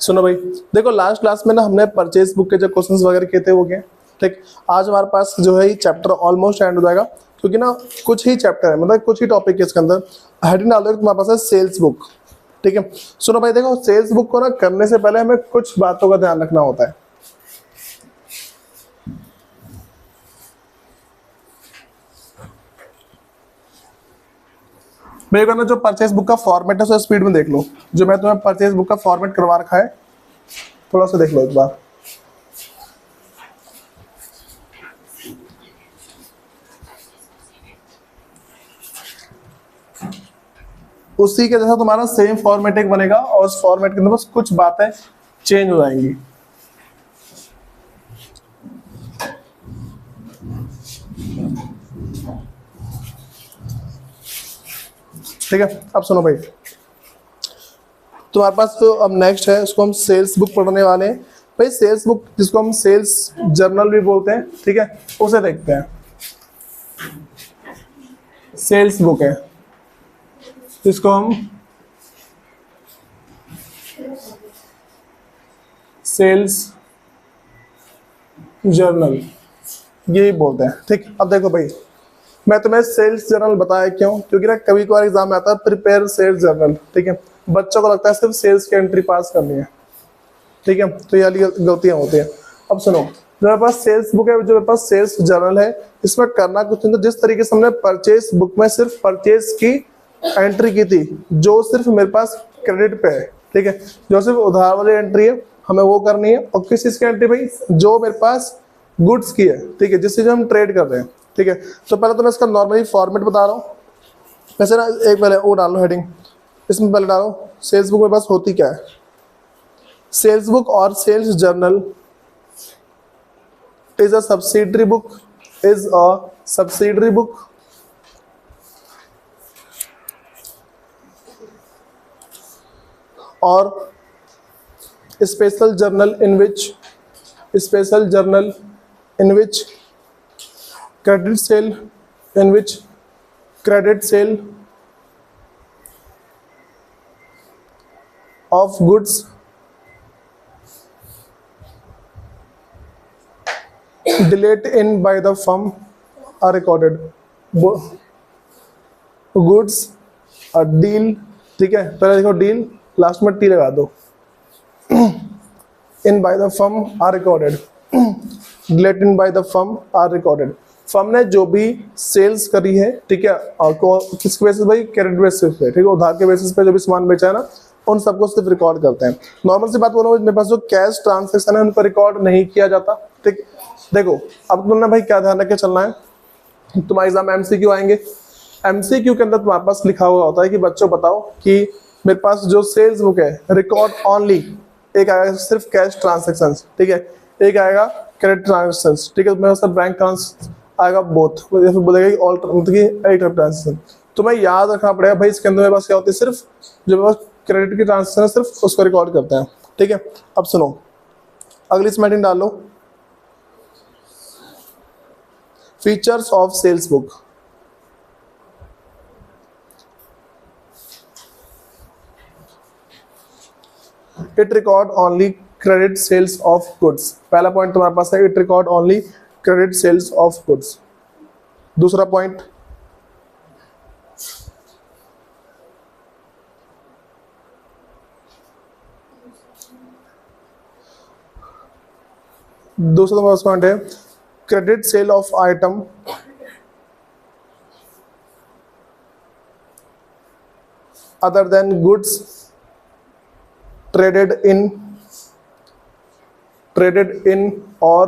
सुनो भाई, देखो लास्ट क्लास में ना हमने परचेज बुक के जो क्वेश्चंस वगैरह किए थे वो किए। ठीक, आज हमारे पास जो है ये चैप्टर ऑलमोस्ट एंड हो जाएगा, क्योंकि ना कुछ ही चैप्टर है, मतलब कुछ ही टॉपिक है इसके अंदर। हेडिंग डाल दो तुम्हारे पास है सेल्स बुक। ठीक है, सुनो भाई, देखो सेल्स बुक को ना करने से पहले हमें कुछ बातों का ध्यान रखना होता है। मेरे को ना जो परचेज बुक का फॉर्मेट है उसे स्पीड में देख लो। जो मैं तुम्हें परचेज बुक का फॉर्मेट करवा रखा है, थोड़ा सा देख लो एक बार। उसी के जैसा तुम्हारा सेम फॉर्मेटिंग बनेगा और उस फॉर्मेट के अंदर बस कुछ बातें चेंज हो जाएंगी। ठीक है, अब सुनो भाई, तुम्हारे पास तो अब नेक्स्ट है, उसको हम सेल्स बुक पढ़ने वाले हैं। भाई सेल्स बुक जिसको हम सेल्स जर्नल भी बोलते हैं, ठीक है, उसे देखते हैं। सेल्स बुक है, इसको हम सेल्स जर्नल यही बोलते हैं। ठीक, अब देखो भाई, मैं तुम्हें सेल्स जर्नल बताया क्यों, क्योंकि ना कभी कभार एग्जाम में आता है प्रिपेयर सेल्स जर्नल। ठीक है, बच्चों को लगता है सिर्फ सेल्स की एंट्री पास करनी है। ठीक है, तो ये वाली गलतियां होती है। अब सुनो, जो मेरे पास सेल्स बुक है, जो मेरे पास सेल्स जर्नल है, इसमें करना कुछ नहीं। तो जिस तरीके से हमने परचेज बुक में सिर्फ परचेज की एंट्री की थी, जो सिर्फ मेरे पास क्रेडिट पे है, ठीक है, जो सिर्फ उधार वाली एंट्री है, हमें वो करनी है। और किस चीज की एंट्री भाई, जो मेरे पास गुड्स की है, ठीक है, जिससे जो हम ट्रेड कर रहे हैं। ठीक है, तो पहले तो मैं इसका नॉर्मली फॉर्मेट बता रहा हूँ। वैसे ना एक पहले वो डालो हेडिंग, इसमें पहले डालो सेल्स बुक मेरे पास होती क्या है। सेल्स बुक और sales journal is a subsidiary book, is a subsidiary book or special journal in which credit sale of goods delayed in by the firm are recorded. Goods deal, ठीक है, पहले देखो deal, last में T लगा दो। In by the firm are recorded, delayed in by the firm are recorded. Firm ने जो भी सेल्स करी है, ठीक है, किसके बेसिस भाई, क्रेडिट बेसिस पे, ठीक है, उधार के बेसिस पे जो भी सामान बेचा है ना, उन सबको सिर्फ रिकॉर्ड करते हैं। नॉर्मल सी बात बोलो, मेरे पास जो कैश ट्रांजेक्शन है उन पर रिकॉर्ड नहीं किया जाता। ठीक, देखो अब तुमने भाई क्या ध्यान रख के चलना है, तुम्हारे एग्जाम में एमसीक्यू आएंगे। एमसीक्यू के अंदर तुम्हारे पास लिखा हुआ होता है कि बच्चों बताओ कि मेरे पास जो सेल्स बुक है, रिकॉर्ड ओनली, एक आएगा सिर्फ कैश ट्रांजेक्शन, ठीक है, एक आएगा क्रेडिट ट्रांजेक्शन, ठीक है, मेरे पास बैंक ट्रांस आएगा बोथ, या फिर बोलेगा कि ऑल, मतलब कि एक ट्रांजेक्शन। तुम्हें याद रखना पड़ेगा भाई, इसके अंदर मेरे पास क्या होती है, सिर्फ जो मेरे पास क्रेडिट की ट्रांजेक्शन है सिर्फ उसको रिकॉर्ड करते हैं। ठीक है, अब सुनो अगली स्लाइड डाल लो, features of sales book. It record only credit sales of goods. पहला पॉइंट तुम्हारे पास है, it record only credit sales of goods. दूसरा पॉइंट, पॉइंट है credit sale of item other than goods traded in or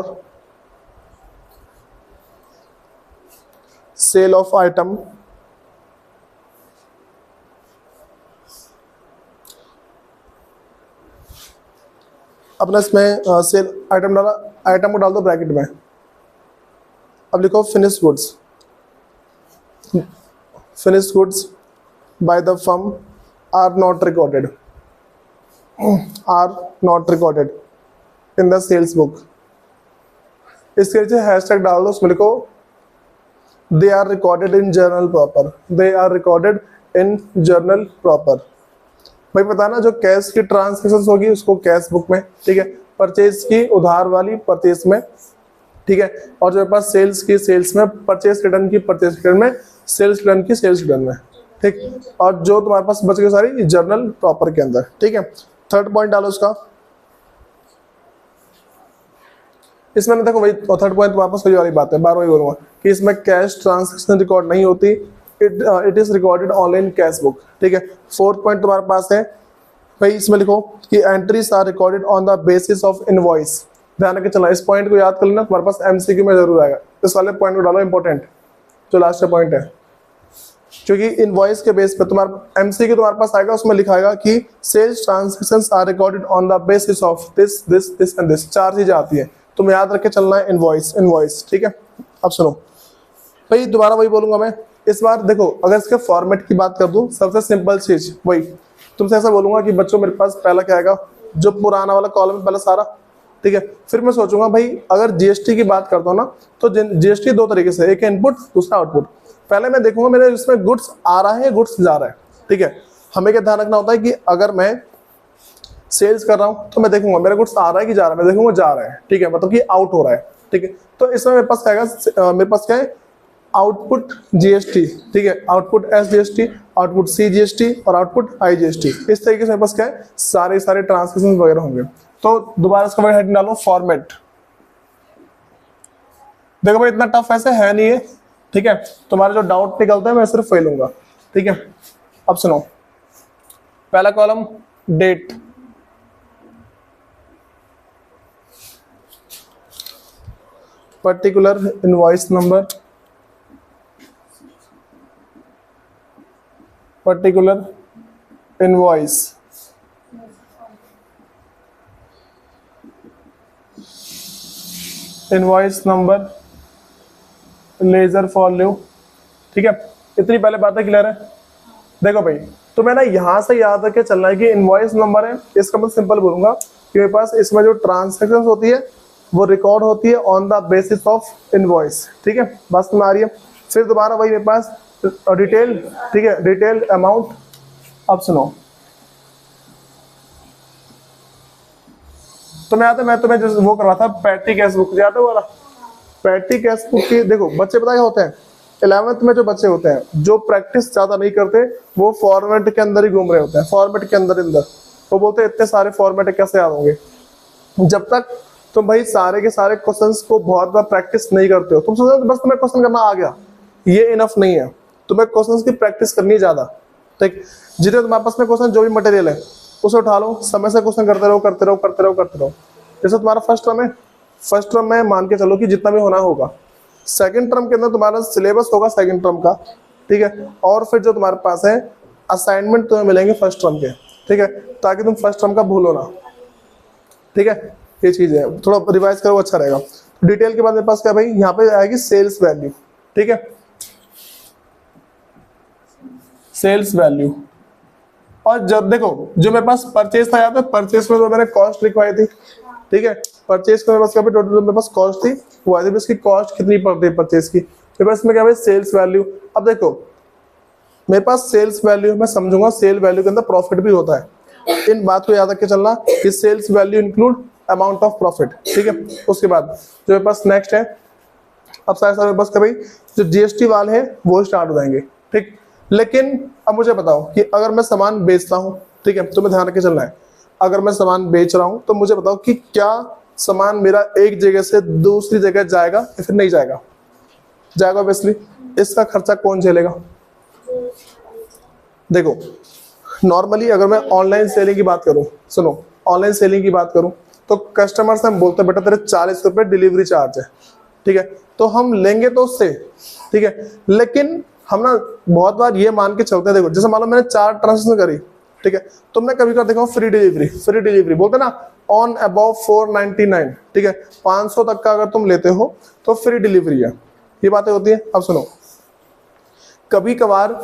sale of item अपना इसमें sale item डाला, item को डाल दो ब्रैकेट में। अब लिखो finish goods by the firm are not recorded in the sales book। इसके नीचे हैशटैग डाल दो, उसमें लिखो they are recorded in journal proper, they are recorded in journal proper। भाई पता ना, जो कैश की ट्रांजेक्शन होगी उसको कैश बुक में, ठीक है, परचेज की उधार वाली परचेज में, ठीक है, और जो पास सेल्स की सेल्स में, परचेज रिटर्न की परचेज रिटर्न में, सेल्स रिटर्न की सेल्स रिटर्न में, ठीक, और जो तुम्हारे पास बच गई सारी जर्नल प्रॉपर के अंदर, ठीक है। थर्ड पॉइंट डालो उसका, इसमें देखो भाई थर्ड पॉइंट तुम्हारे पास वही वाली बात है, बार बार बोलूंगा कि इसमें कैश ट्रांजैक्शन रिकॉर्ड नहीं होती, it is recorded online cash book, ठीक है। फोर्थ पॉइंट तुम्हारे पास है भाई, इसमें लिखो कि entries are recorded on the basis of invoice. ध्यान रखे चलना, इस पॉइंट को याद कर लेना, तुम्हारे पास एमसीक्यू में जरूर आएगा, इस वाले पॉइंट को डालो इंपॉर्टेंट, जो लास्ट का पॉइंट है, क्योंकि इनवॉइस के बेस पे तुम्हारा एमसीक्यू तुम्हारे पास आएगा, उसमें लिखा आएगा कि sales transactions are recorded on the basis of this this this and this, चार चीजें आती है, तुम याद रख के चलना है इनवॉइस इनवॉइस, ठीक है। अब सुनो भाई, दोबारा वही बोलूंगा मैं, इस बार देखो अगर इसके फॉर्मेट की बात कर दूं, सबसे सिंपल चीज वही तुमसे ऐसा बोलूंगा कि बच्चों मेरे पास पहला क्या आएगा, जो पुराना वाला कॉलम है पहला सारा, ठीक है। फिर मैं सोचूंगा भाई अगर जीएसटी की बात करता हूँ ना, तो जीएसटी दो तरीके से, एक इनपुट दूसरा आउटपुट। पहले मैं देखूंगा मेरे इसमें गुड्स आ रहा है गुड्स जा रहा है, ठीक है। हमें क्या ध्यान रखना होता है कि अगर मैं सेल्स कर रहा हूँ तो मैं देखूंगा मेरा गुड्स आ रहा है कि जा रहा है, मैं देखूंगा जा रहा है, ठीक है, मतलब कि आउट हो रहा है, ठीक है। तो इसमें मेरे पास क्या है, मेरे पास क्या है, आउटपुट जीएसटी, ठीक है, output S GST, output C GST और आउटपुट आई जीएसटी, इस तरीके से मेरे पास क्या है, सारे ट्रांसलेशन वगैरह होंगे। तो दोबारा इसका हेडिंग डालो फॉर्मेट। देखो भाई इतना टफ ऐसे है नहीं है, ठीक है, तुम्हारा जो डाउट निकलता है मैं सिर्फ वही लूंगा, ठीक है। अब सुनो, पहला column date, particular invoice number, particular invoice, invoice number, ledger follow, ठीक है। इतनी पहले बातें क्लियर है। देखो भाई तो मैं ना यहां से याद रख के चलना है कि इनवॉइस नंबर है, इसका मैं सिंपल बोलूंगा कि मेरे पास इसमें जो ट्रांसैक्शन होती है वो रिकॉर्ड होती है on the basis of invoice, ठीक है, बस में आ रही है। फिर दोबारा वही मेरे पास डिटेल, ठीक है, डिटेल अमाउंट। अब सुनो, तो मैं तुम्हें जो वो करवा था पैटी कैश बुक, याद है वाला पैटी कैश बुक की। देखो बच्चे पता क्या होते हैं, 11th में जो बच्चे होते हैं जो प्रैक्टिस ज्यादा नहीं करते, वो फॉर्मेट के अंदर ही घूम रहे होते हैं, फॉर्मेट के अंदर वो बोलते हैं इतने सारे फॉर्मेट कैसे याद होंगे। जब तक तुम भाई सारे के सारे क्वेश्चंस को बहुत बार प्रैक्टिस नहीं करते हो, तुम सोचो बस तुम्हें क्वेश्चन करना आ गया, ये इनफ नहीं है, तुम्हें क्वेश्चंस की प्रैक्टिस करनी ज्यादा, ठीक। जितने तुम्हारे पास में क्वेश्चन जो भी मटेरियल है उसे उठा लो, समय से क्वेश्चन करते रहो करते रहो करते रहो करते रहो। जैसे तुम्हारा फर्स्ट टर्म है, फर्स्ट टर्म में मान के चलो कि जितना भी होना होगा, सेकंड टर्म के अंदर तुम्हारा सिलेबस होगा सेकंड टर्म का, ठीक है, और फिर जो तुम्हारे पास है असाइनमेंट तुम्हें मिलेंगे फर्स्ट टर्म के, ठीक है, ताकि तुम फर्स्ट टर्म का भूलो ना, ठीक है। ये चीज है, थोड़ा रिवाइज करो अच्छा रहेगा। डिटेल के बाद मेरे पास क्या भाई, यहाँ पे आएगी सेल्स वैल्यू, ठीक है, सेल्स वैल्यू। और जब देखो जो मेरे पास परचेज था, याद है परचेज में तो मैंने कॉस्ट लिखवाई थी, ठीक है, परचेज में मेरे पास क्या टोटल मेरे पास कॉस्ट थी, वो आई थी, इसकी कॉस्ट कितनी पड़ती है परचेज की, मेरे पास में क्या भाई सेल्स वैल्यू। अब देखो मेरे पास सेल्स वैल्यू मैं समझूंगा, सेल वैल्यू के अंदर प्रॉफिट भी होता है, इन बात को याद रख के चलना कि sales value include amount of profit, ठीक है। उसके बाद जो मेरे पास नेक्स्ट है, अब सारे मेरे पास क्या भाई जो जीएसटी वाले हैं वो स्टार्ट हो जाएंगे, ठीक। लेकिन अब मुझे बताओ कि अगर मैं सामान बेचता हूँ, ठीक है, तो मैं ध्यान रख के चलना है, अगर मैं सामान बेच रहा हूँ तो मुझे बताओ कि क्या सामान मेरा एक जगह से दूसरी जगह जाएगा या फिर नहीं जाएगा, जाएगा ऑब्वियसली, इसका खर्चा कौन झेलेगा। देखो नॉर्मली अगर मैं ऑनलाइन सेलिंग की बात करूं, सुनो ऑनलाइन सेलिंग की बात करूं तो कस्टमर से हम बोलते हैं बेटा तेरे 40 रुपए डिलीवरी चार्ज है, ठीक है, तो हम लेंगे तो उससे, ठीक है। लेकिन हम ना बहुत बार ये मान के चलते हैं, देखो जैसे मान लो मैंने 4 ट्रांजेक्शन करी, ठीक है, तुमने कभी कभी देखो फ्री डिलीवरी बोलते ना, ऑन अबव 499, ठीक है, 500 तक का अगर तुम लेते हो तो फ्री डिलीवरी है, ये बातें होती है। अब सुनो, कभी कभार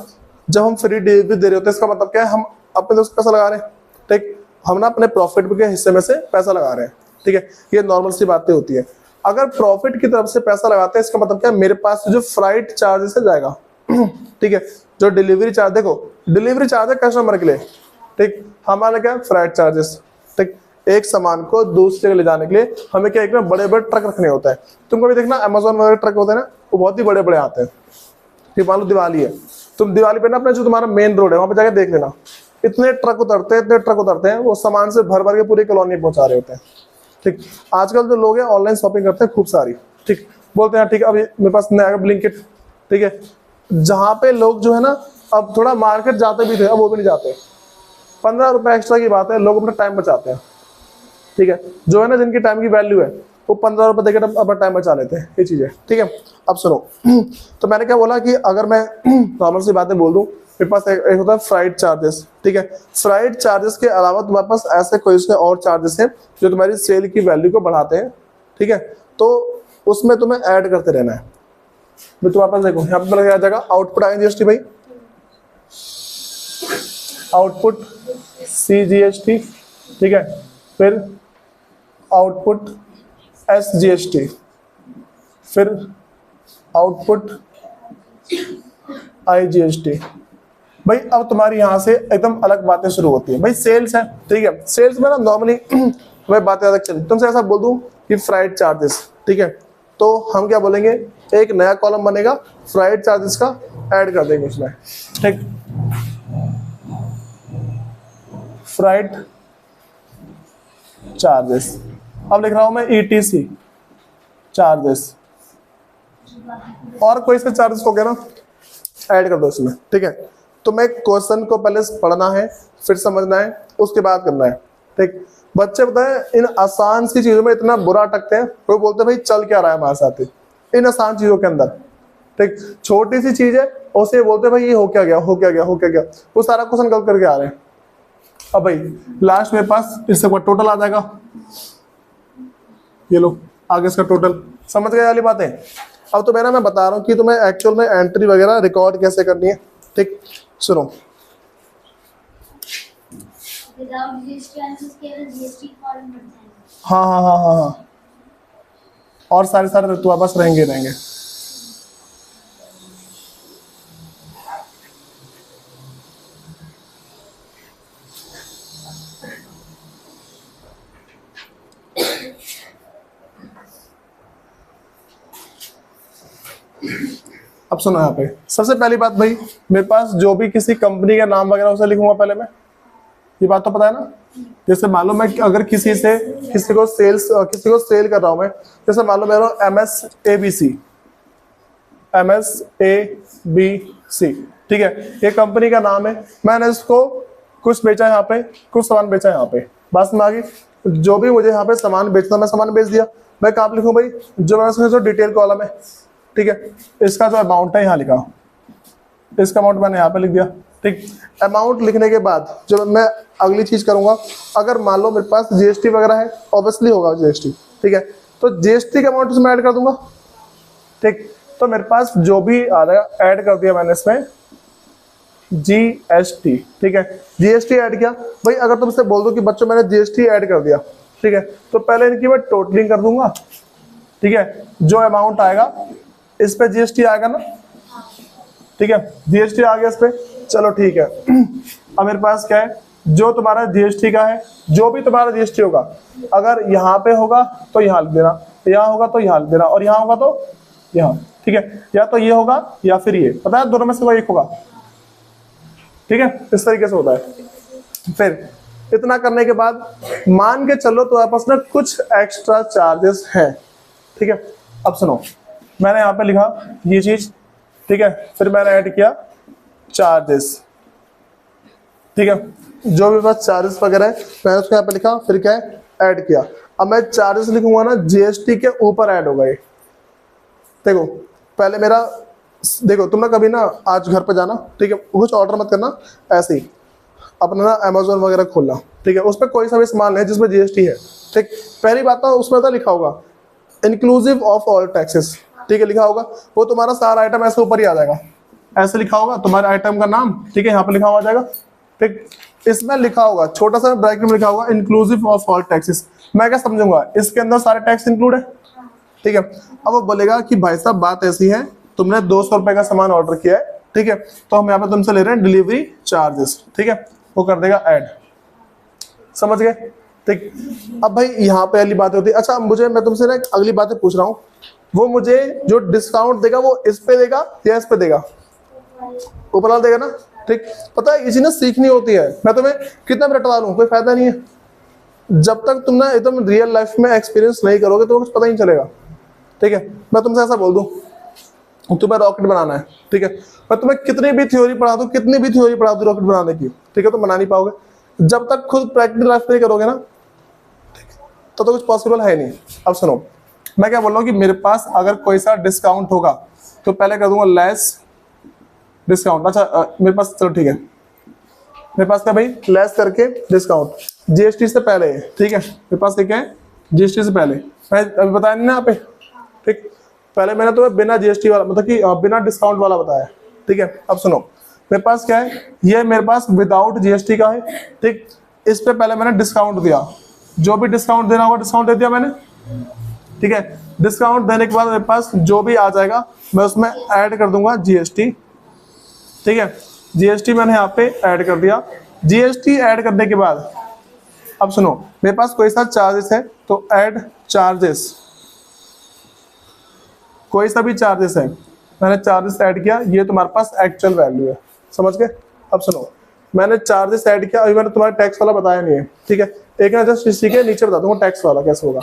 जब हम फ्री डिलीवरी दे रहे होते हैं इसका मतलब क्या है, हम अपने दोस्त पैसा लगा रहे हैं, ठीक, हम ना अपने प्रॉफिट के हिस्से में से पैसा लगा रहे हैं, ठीक है, ये नॉर्मल सी बातें होती है। अगर प्रॉफिट की तरफ से पैसा लगाते हैं इसका मतलब क्या है, मेरे पास जो फ्राइट चार्जेस है जाएगा, ठीक है, जो डिलीवरी चार्ज, देखो डिलीवरी चार्ज है कस्टमर के लिए, ठीक, हमारा क्या फ्राइट चार्जेस। ठीक, एक सामान को दूसरे जगह ले जाने के लिए हमें क्या, एक ना बड़े बड़े ट्रक रखने होता है। तुमको भी देखना अमेजोन वगैरह ट्रक होते हैं ना, वो बहुत ही बड़े बड़े आते हैं। फिर मान लो दिवाली है, तुम दिवाली पे ना अपना जो तुम्हारा मेन रोड है वहां पे जाके देख लेना, इतने ट्रक उतरते हैं, इतने ट्रक उतरते हैं, वो सामान से भर भर के पूरी कॉलोनी पहुंचा रहे होते हैं। ठीक, आजकल जो लोग हैं ऑनलाइन शॉपिंग करते हैं खूब सारी। ठीक, बोलते हैं ठीक है अभी मेरे पास नया ब्लिंकिट, ठीक है, जहाँ पे लोग जो है ना अब थोड़ा मार्केट जाते भी थे, अब वो भी नहीं जाते। 15 रुपए एक्स्ट्रा की बात है, लोग अपना टाइम बचाते हैं। ठीक है, जो है ना जिनकी टाइम की वैल्यू है वो 15 रुपए देकर अपना टाइम बचा लेते हैं, ये चीज है। ठीक है, अब सुनो तो मैंने क्या बोला कि अगर मैं नॉर्मल सी बातें बोल दूं, मेरे पास एक होता है फ्राइट चार्जेस। ठीक है, फ्राइट चार्जेस के अलावा तुम्हारे पास ऐसे कोई से और चार्जेस हैं जो तुम्हारी सेल की वैल्यू को बढ़ाते हैं। ठीक है, तो उसमें तुम्हें ऐड करते रहना है। मैं तुम्हारे पास देखो यहाँ पे लगा जाएगा आउटपुट IGST भाई, आउटपुट CGST। ठीक है, फिर आउटपुट SGST, फिर आउटपुट IGST। भाई अब तुम्हारी यहां से एकदम अलग बातें शुरू होती है। भाई सेल्स है, ठीक है, सेल्स में ना नॉर्मली मैं बातें ज्यादा चली, तुमसे ऐसा बोल दूं कि फ्राइट चार्जेस, ठीक है, तो हम क्या बोलेंगे, एक नया कॉलम बनेगा फ्राइट चार्जेस का, ऐड कर देंगे उसमें। ठीक, फ्राइट चार्जेस, अब लिख रहा हूं मैं ETC चार्जेस, और कोई से चार्जेस हो गया ना ऐड कर दो इसमें। ठीक है, तो मैं क्वेश्चन को पहले पढ़ना है, फिर समझना है, उसके बाद करना है। ठीक, बच्चे बताए इन आसान सी चीजों में इतना बुरा अटकते हैं, वो बोलते हैं भाई चल क्या रहा है हमारे साथ इन आसान चीजों के अंदर। ठीक, छोटी सी चीज है उसे बोलते हैं भाई ये हो क्या गया, हो क्या गया, हो क्या गया, वो सारा क्वेश्चन गलत करके आ रहे हैं। अब भाई लास्ट मेरे पास इससे टोटल आ जाएगा, ये लो आगे इसका टोटल, समझ गए वाली बातें। अब तो मैं बता रहा हूँ कि तुम्हें एक्चुअल में एंट्री वगैरह रिकॉर्ड कैसे करनी है। ठीक, सुनो, हाँ हाँ हाँ हाँ हाँ, और सारे तुम्हारे पास रहेंगे रहेंगे। अब सुनो यहाँ पे सबसे पहली बात भाई, मेरे पास जो भी किसी कंपनी का नाम वगैरह उसे लिखूंगा पहले मैं, ये बात तो पता है ना। जैसे मान लो मैं अगर किसी को सेल कर रहा हूं मैं, जैसे मान लो मेरा MSABC, ठीक है, ये कंपनी का नाम है, मैंने इसको कुछ बेचा यहाँ पे, कुछ सामान बेचा यहाँ पे, बस में आ गई, जो भी मुझे यहाँ पे सामान बेचना मैं सामान बेच दिया। मैं कहाँ लिखूं भाई, जो डिटेल कॉलम है, ठीक है, इसका जो अमाउंट है यहाँ लिखा, इसका अमाउंट मैंने यहाँ पे लिख दिया। ठीक, अमाउंट लिखने के बाद जब मैं अगली चीज करूंगा, अगर मान लो मेरे पास GST वगैरह है, ऑब्वियसली होगा GST, ठीक है, तो GST का अमाउंट इसमें ऐड कर दूंगा। ठीक, तो मेरे पास जो भी आ जाएगा ऐड कर दिया मैंने इसमें GST। ठीक है, GST ऐड किया भाई, अगर तुम इससे बोल दो कि बच्चों मैंने GST ऐड कर दिया, ठीक है, तो पहले इनकी मैं टोटलिंग कर दूंगा। ठीक है, जो अमाउंट आएगा इस पे GST आएगा ना, ठीक है, GST आ गया इस पे, चलो ठीक है। अब मेरे पास क्या है, जो तुम्हारा GST का है, जो भी तुम्हारा GST होगा, अगर यहाँ पे होगा तो यहाँ लिख देना, यहाँ होगा तो यहाँ लिख देना, और यहाँ होगा तो यहाँ। ठीक है, या तो ये होगा या फिर ये, पता है दोनों में से कोई एक होगा। ठीक है, इस तरीके से होता है। फिर इतना करने के बाद मान के चलो तो आपस में कुछ एक्स्ट्रा चार्जेस हैं। ठीक है, अब सुनो, मैंने यहाँ पे लिखा ये चीज, ठीक है, फिर मैंने ऐड किया चार्जेस। ठीक है, जो भी बस चार्जेस वगैरह है मैंने उसको यहाँ पे लिखा, फिर क्या है ऐड किया। अब मैं चार्जेस लिखूंगा ना, GST के ऊपर ऐड होगा ये। देखो पहले मेरा, देखो तुम ना कभी ना आज घर पे जाना, ठीक है, कुछ ऑर्डर मत करना, ऐसे ही अपना ना अमेजोन वगैरह खोलना, ठीक है, उस पर कोई सा भी सामान है जिसमें GST है, ठीक, पहली बात तो उसमें तो लिखा होगा इंक्लूसिव ऑफ ऑल टैक्सेस, ठीक है, लिखा होगा, वो तुम्हारा सारा आइटम ऐसे ऊपर ही आ जाएगा, ऐसे लिखा होगा तुम्हारे आइटम का नाम, ठीक है, यहाँ पे लिखा हुआ जाएगा। ठीक, इसमें लिखा होगा छोटा सा ब्रैकेट में लिखा होगा इंक्लूसिव ऑफ ऑल टैक्सेस। मैं क्या समझूंगा, इसके अंदर सारे टैक्स इंक्लूड है। ठीक है, अब वो बोलेगा कि भाई साहब बात ऐसी है, तुमने 200 रुपए का सामान ऑर्डर किया है, ठीक है, तो हम यहाँ पे तुमसे ले रहे हैं डिलीवरी चार्जेस, ठीक है, वो कर देगा ऐड। समझ गए? ठीक। अब भाई यहाँ पे अगली बात होती है, अच्छा मुझे, मैं तुमसे ना एक अगली बातें पूछ रहा हूँ, वो मुझे जो डिस्काउंट देगा वो इस पे देगा या इस पे देगा? ऊपर वाला देगा ना। ठीक। पता है ये चीज ना सीखनी होती है, मैं तुम्हें कितना भी रटवा लूं कोई फायदा नहीं है, जब तक तुम ना एकदम रियल लाइफ में एक्सपीरियंस नहीं करोगे तो कुछ पता ही नहीं चलेगा। ठीक है, मैं तुमसे ऐसा बोल दूं तुम्हें रॉकेट बनाना है, ठीक है, मैं तुम्हें कितनी भी थ्योरी पढ़ा दूं, कितनी भी थ्योरी पढ़ा दूं रॉकेट बनाने की, ठीक है, तो बना नहीं पाओगे जब तक खुद प्रैक्टिकल लाइफ नहीं करोगे ना, तो कुछ पॉसिबल है नहीं। अब सुनो, मैं क्या बोल रहा हूँ कि मेरे पास अगर कोई सा डिस्काउंट होगा तो पहले कर दूंगा लेस डिस्काउंट। अच्छा मेरे पास, चलो ठीक है, मेरे पास क्या भाई, लेस करके डिस्काउंट जीएसटी से पहले, ठीक है, मेरे पास क्या है, जीएसटी से पहले, मैं अभी बताया नहीं ना यहाँ पे। ठीक, पहले मैंने तुम्हें बिना जीएसटी वाला, मतलब कि बिना डिस्काउंट वाला बताया। ठीक है, अब सुनो, मेरे पास क्या है, ये मेरे पास विदाउट जीएसटी का है। ठीक, इस पे पहले मैंने डिस्काउंट दिया, जो भी डिस्काउंट देना होगा डिस्काउंट दे दिया मैंने। ठीक है, डिस्काउंट देने के बाद मेरे पास जो भी आ जाएगा मैं उसमें ऐड कर दूंगा जीएसटी। ठीक है, जीएसटी मैंने यहाँ पे ऐड कर दिया। जीएसटी ऐड करने के बाद अब सुनो, मेरे पास कोई सा चार्जेस है तो ऐड चार्जेस, कोई सा भी चार्जेस है, मैंने चार्जेस ऐड किया, ये तुम्हारे पास एक्चुअल वैल्यू है। समझ गए? अब सुनो, मैंने चार्जेस ऐड किया, अभी मैंने तुम्हारा टैक्स वाला बताया नहीं है। ठीक है, एक ना जस्ट इसी के नीचे बता दूंगा टैक्स वाला कैसे होगा।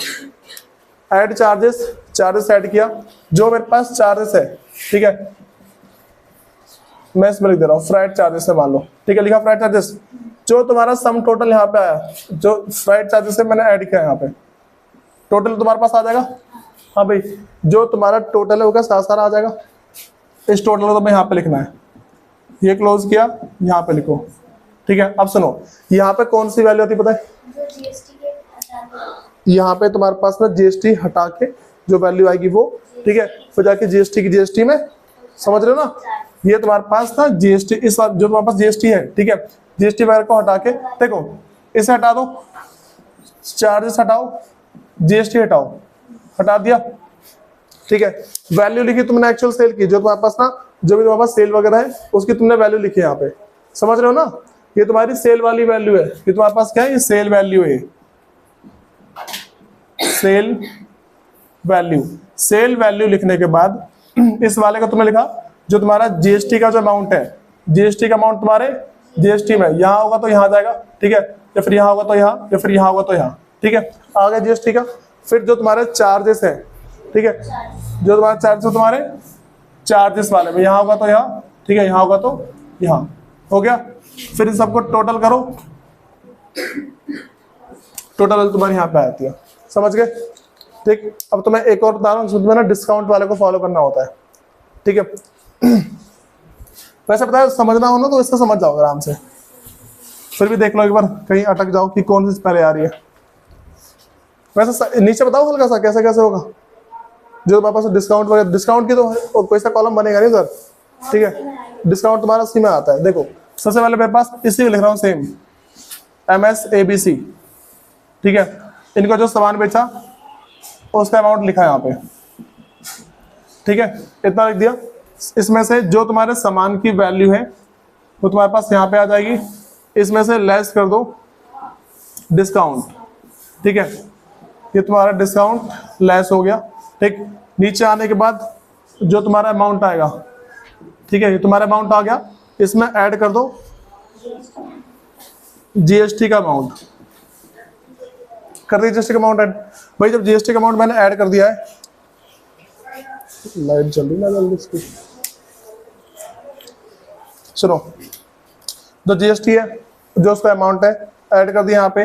ऐड चार्जेस, चार्जेस ऐड किया, जो मेरे पास चार्जेस है, ठीक है, मैं इसमें लिख दे रहा हूँ फ्राइट चार्जेस है मान लो। ठीक है, लिखा फ्राइट चार्जेस, जो तुम्हारा सम टोटल यहाँ पे आया, जो फ्राइट चार्जेस है मैंने ऐड किया यहाँ पे, टोटल तुम्हारे पास आ जाएगा। हाँ भाई, जो तुम्हारा टोटल है वो क्या सारा सारा आ जाएगा, इस टोटल को तुम्हें यहाँ पे लिखना है, ये क्लोज किया, यहाँ पे लिखो। ठीक है, अब सुनो, यहाँ पे कौन सी वैल्यू आती है पता है, यहाँ पे तुम्हारे पास ना जीएसटी हटा के जो वैल्यू आएगी वो, ठीक है, फिर जाके जीएसटी की जीएसटी में, समझ रहे हो ना, ये तुम्हारे पास ना जीएसटी, इस बार जो तुम्हारे पास जीएसटी है, ठीक है, जीएसटी वगैरह को हटा के देखो, इसे हटा दो, चार्जेस हटाओ, जीएसटी हटाओ, हटा दिया। ठीक है, वैल्यू लिखी तुमने एक्चुअल सेल की, जो तुम्हारे पास ना, जो भी तुम्हारे पास सेल वगैरह है उसकी तुमने वैल्यू लिखी है यहाँ पे, समझ रहे हो ना, ये तुम्हारी सेल वाली वैल्यू है, ये तुम्हारे पास क्या है, ये सेल वैल्यू है, सेल वैल्यू। सेल वैल्यू लिखने के बाद इस वाले का तुमने लिखा, जो तुम्हारा जीएसटी का जो अमाउंट है, जीएसटी का अमाउंट तुम्हारे जीएसटी में यहाँ होगा तो यहाँ जाएगा, ठीक है, या फिर यहाँ होगा तो यहाँ, या फिर यहाँ होगा तो यहाँ। ठीक है, आ गया जीएसटी का। फिर जो तुम्हारे चार्जेस है, ठीक है, जो तुम्हारे चार्जेस है तुम्हारे चार्जेस वाले में, यहाँ होगा तो यहाँ, ठीक है, यहाँ होगा तो यहाँ, हो गया। फिर इन सबको टोटल करो, टोटल तुम्हारे यहाँ पे आती है, समझ गए? ठीक, अब तुम्हें एक और बता रहा हूँ, तुम्हें ना डिस्काउंट वाले को फॉलो करना होता है। ठीक है, वैसे पता है समझना हो ना तो इससे समझ जाओगे आराम से, फिर भी देख लो एक बार, कहीं अटक जाओ कि कौन सी पहले आ रही है। वैसे नीचे बताओ हल्का सा कैसे कैसे होगा, जो तुम्हारे पास डिस्काउंट वगैरह, डिस्काउंट की तो कोई सा कॉलम बनेगा नहीं सर। ठीक है, डिस्काउंट तुम्हारा सी में आता है। देखो सबसे पहले मेरे पास इसी में लिख रहा हूँ सेम, MSABC, ठीक है, इनको जो सामान बेचा उसका अमाउंट लिखा है यहाँ पे। ठीक है, इतना लिख दिया। इसमें से जो तुम्हारे सामान की वैल्यू है वो तुम्हारे पास यहाँ पे आ जाएगी, इसमें से लेस कर दो डिस्काउंट। ठीक है, ये तुम्हारा डिस्काउंट लेस हो गया। ठीक, नीचे आने के बाद जो तुम्हारा अमाउंट आएगा, ठीक है, ये तुम्हारा अमाउंट आ गया, इसमें ऐड कर दो जीएसटी का अमाउंट, कर दिया जीएसटी का अमाउंट ऐड। भाई जब जीएसटी का अमाउंट मैंने ऐड कर दिया है, लाइट जल्दी ना जल्दी इसकी, सुनो, जो जीएसटी है, जो उसका अमाउंट है ऐड कर दिया यहाँ पे,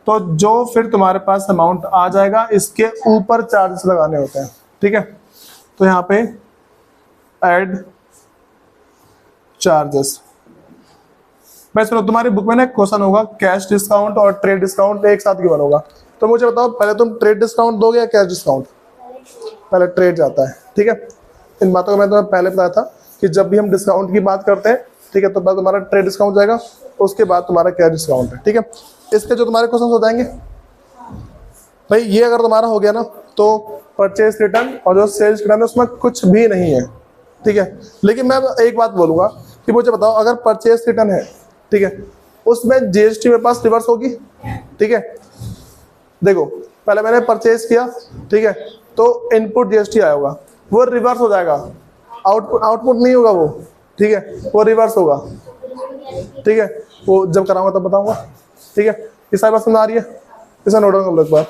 तो जो फिर तुम्हारे पास अमाउंट आ जाएगा इसके ऊपर चार्जेस लगाने होते हैं। ठीक है, तो यहाँ पे ऐड चार्जेस। मैं सुनो, तुम्हारी बुक में ना क्वेश्चन होगा कैश डिस्काउंट और ट्रेड डिस्काउंट एक साथ गिवन होगा, तो मुझे बताओ पहले तुम ट्रेड डिस्काउंट दोगे या कैश डिस्काउंट? पहले ट्रेड जाता है। ठीक है, इन बातों को मैं तुम्हें पहले बताया था कि जब भी हम डिस्काउंट की बात करते हैं, ठीक है, तो बाद तुम्हारा ट्रेड डिस्काउंट जाएगा, उसके बाद तुम्हारा कैश डिस्काउंट है। ठीक है, इसके जो तुम्हारे क्वेश्चन हो जाएंगे, भाई ये अगर तुम्हारा हो गया ना, तो परचेज रिटर्न और जो सेल्स रिटर्न है उसमें कुछ भी नहीं है। ठीक है, लेकिन मैं एक बात बोलूंगा कि मुझे बताओ, अगर परचेज रिटर्न है, ठीक है, उसमें जीएसटी मेरे पास रिवर्स होगी, ठीक है। देखो पहले मैंने परचेज किया, ठीक है, तो इनपुट जीएसटी आया होगा, वो रिवर्स हो जाएगा, आउटपुट नहीं होगा वो, ठीक है, वो रिवर्स होगा, ठीक है, वो जब कराऊंगा तब बताऊंगा, ठीक है। ये सारी बात समझ आ रही है, इसे नोट डाउन कर लो एक बार।